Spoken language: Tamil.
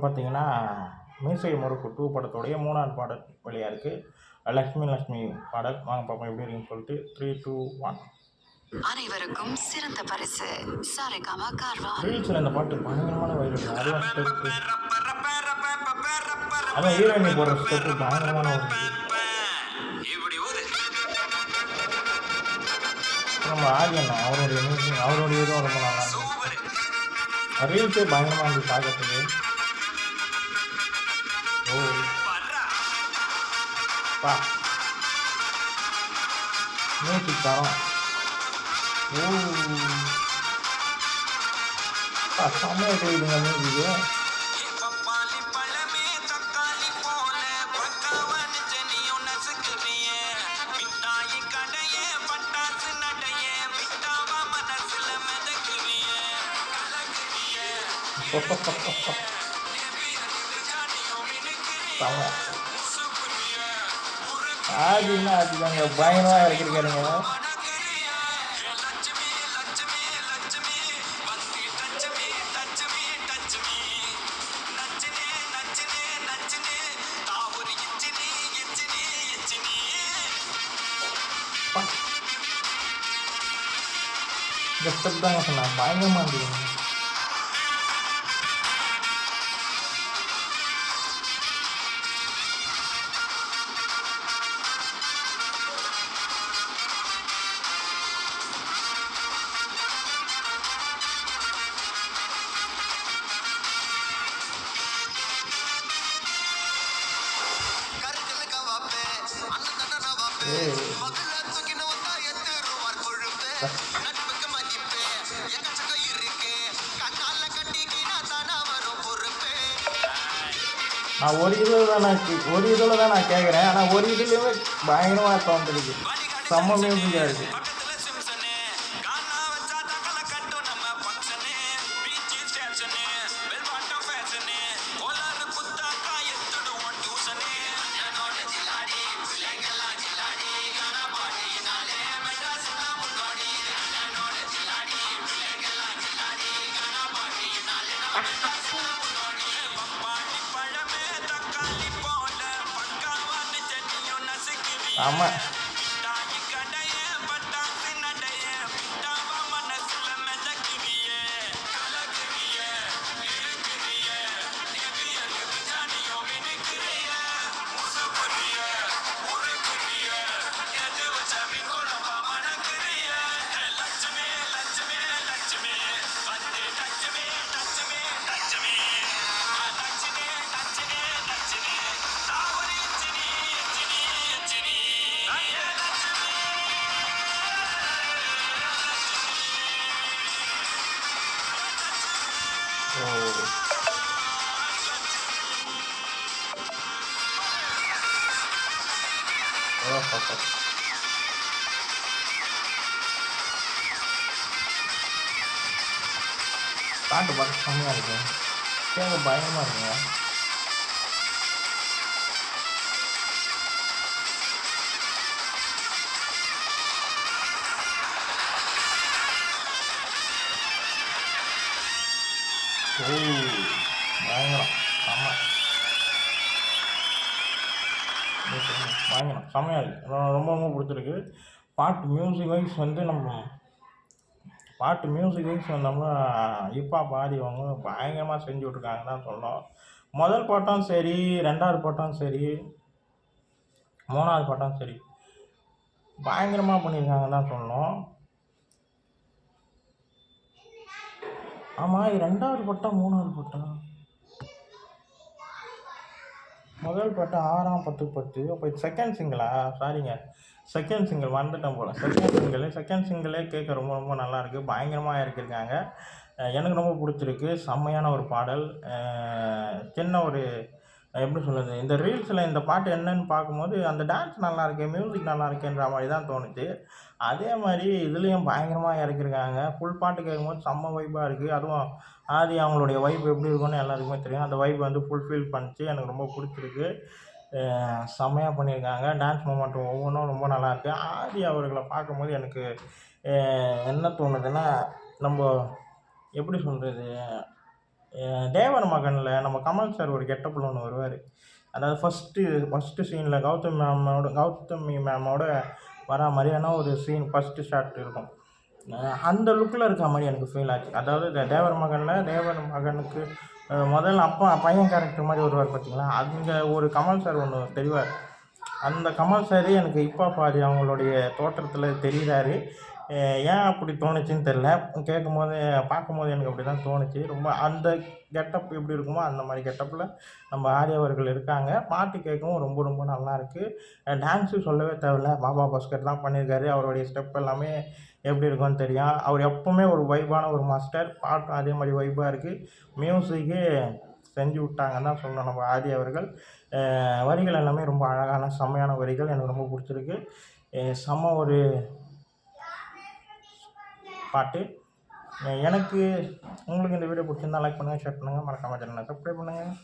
பார்த்தீங்கன்னா, மீசை முறுக்கு 2 படத்தோடைய 3வது பாடல் வெளியா இருக்கு. லக்ஷ்மி லக்ஷ்மி பாடல். வாங்க பார்ப்போம் எப்படி இருக்குன்னு சொல்லிட்டு. 3, 2, 1. அனைவருக்கும் சிறந்த பரிசு சாரேகாமா கார்வா. ரீல்ஸ்ல இந்த பாட்டு பயங்கரமான வைரல். அதுவும் ஸ்டெப்பு. அதான் ஹீரோயினி போடுற ஸ்டெப்பு பயங்கரமான ஒரு நம்ம ஆரியண்ணா அவருடைய மியூசிக் அவருடைய இதுவும் ரொம்ப நல்லா இருந்துச்சு. ரீல்ஸே பயங்கரமாக இருந்துச்சு பார்க்கறதுக்கு. ஓ பா மியூசிக் தரம். ஓ செம்மையாக தெரியுதுங்க மியூசிக்கு. ஆடினா அதுதாங்க பயங்கரமாக இறக்கிருக்காருங்க. இந்த ஸ்டெப் தாங்க சொன்னேன் பயங்கரமாக இருந்துச்சுங்க. நான் ஒரு இதில் தான் நான் கேட்குறேன். ஆனால் ஒரு இதுலேயுமே பயங்கரமாக தோன்றுருக்கு. செம்ம மியூசிக்காக இருக்குது. ஆமாம் பாட்டு பார்க்க செம்மையாக இருக்கு. கேட்க பயங்கரமாக இருக்குங்க. ஓ பயங்கரம் பயங்கரம் செம்மையாக இருக்குது. ரொம்ப ரொம்ப பிடிச்சிருக்கு. பாட்டு மியூசிக் வைஸ் வந்து நம்ம ஹிப்ஹாப் ஆடியவங்க பயங்கரமாக செஞ்சு விட்ருக்காங்கன்னு தான் சொல்லணும். முதல் பாட்டும் சரி, 2வது பாட்டும் சரி, 3வது பாட்டும் சரி பயங்கரமாக பண்ணியிருக்காங்கன்னு தான் சொல்லணும். ஆமாம், இது 2வது பாட்டம் 3வது பாட்டம். முதல் பாட்டு 6 10 10. அப்போ இது செகண்ட் சிங்கிளா? சாரிங்க, செகண்ட் சிங்கிள் வந்துட்டேன் போல். செகண்ட் சிங்கிளே கேட்க ரொம்ப ரொம்ப நல்லாயிருக்கு. பயங்கரமாக இறக்கியிருக்காங்க. எனக்கு ரொம்ப பிடிச்சிருக்கு. செம்மையான ஒரு பாடல். சின்ன ஒரு எப்படி சொல்கிறது, இந்த ரீல்ஸில் இந்த பாட்டு என்னன்னு பார்க்கும்போது அந்த டான்ஸ் நல்லாயிருக்கு, மியூசிக் நல்லா இருக்குன்ற மாதிரி தான் தோணுச்சு. அதே மாதிரி இதுலேயும் பயங்கரமாக இறக்கியிருக்காங்க. ஃபுல் பாட்டு கேட்கும்போது செம்ம வைப்பாக இருக்குது. அதுவும் ஆதி அவங்களுடைய வைப் எப்படி இருக்குன்னு எல்லாருக்குமே தெரியும். அந்த வைப் வந்து ஃபுல்ஃபில் பண்ணிச்சு. எனக்கு ரொம்ப பிடிச்சிருக்கு. செம்மையாக பண்ணியிருக்காங்க. டான்ஸ் மூமெண்ட் ஒவ்வொன்றும் ரொம்ப நல்லாயிருக்கு. ஆதி அவர்களை பார்க்கும்போது எனக்கு என்ன தோணுதுன்னா, நம்ம எப்படி சொல்கிறது, தேவர் மகனில் நம்ம கமல் சார் ஒரு கெட்டப்பில் ஒன்று வருவார். அதாவது ஃபஸ்ட்டு சீனில் கௌதமி மேமோட வரா மாதிரியான ஒரு சீன் ஃபஸ்ட்டு ஷாட் இருக்கும். அந்த லுக்கில் இருக்க மாதிரி எனக்கு ஃபீல் ஆச்சு. அதாவது தேவர் மகனுக்கு முதல்ல அப்பா பையன் கேரக்டர் மாதிரி வருவார் பார்த்தீங்களா, அங்கே ஒரு கமல் சார் ஒன்று தெரிவார். அந்த கமல் சார் எனக்கு இப்போ பாதி அவங்களுடைய தோற்றத்தில் தெரிகிறாரு. ஏன் அப்படி தோணுச்சுன்னு தெரில. பார்க்கும்போது எனக்கு அப்படி தான் தோணுச்சு. ரொம்ப அந்த கெட்டப் எப்படி இருக்குமோ அந்த மாதிரி கெட்டப்பில் நம்ம ஆர்யா அவர்கள் இருக்காங்க. பாட்டு கேட்கவும் ரொம்ப ரொம்ப நல்லாயிருக்கு. டான்ஸு சொல்லவே தேவையில்ல. பாபா பாஸ்கர் தான் பண்ணியிருக்காரு. அவருடைய ஸ்டெப் எல்லாமே எப்படி இருக்கும்னு தெரியும். அவர் எப்போவுமே ஒரு வைபான ஒரு மாஸ்டர். பாட்டும் அதே மாதிரி வைபாக இருக்குது. மியூசிக்கு செஞ்சு விட்டாங்கன்னு தான் சொல்லணும் நம்ம ஆர்யா அவர்கள். வரிகள் எல்லாமே ரொம்ப அழகான செம்மையான வரிகள். எனக்கு ரொம்ப பிடிச்சிருக்கு. செம்ம ஒரு பாட்டு. உங்களுக்கு இந்த வீடியோ பிடிச்சிருந்தா லைக் பண்ணுங்கள், ஷேர் பண்ணுங்கள், மறக்காமல் சேனலை சப்ஸ்கிரைப் பண்ணுங்கள்.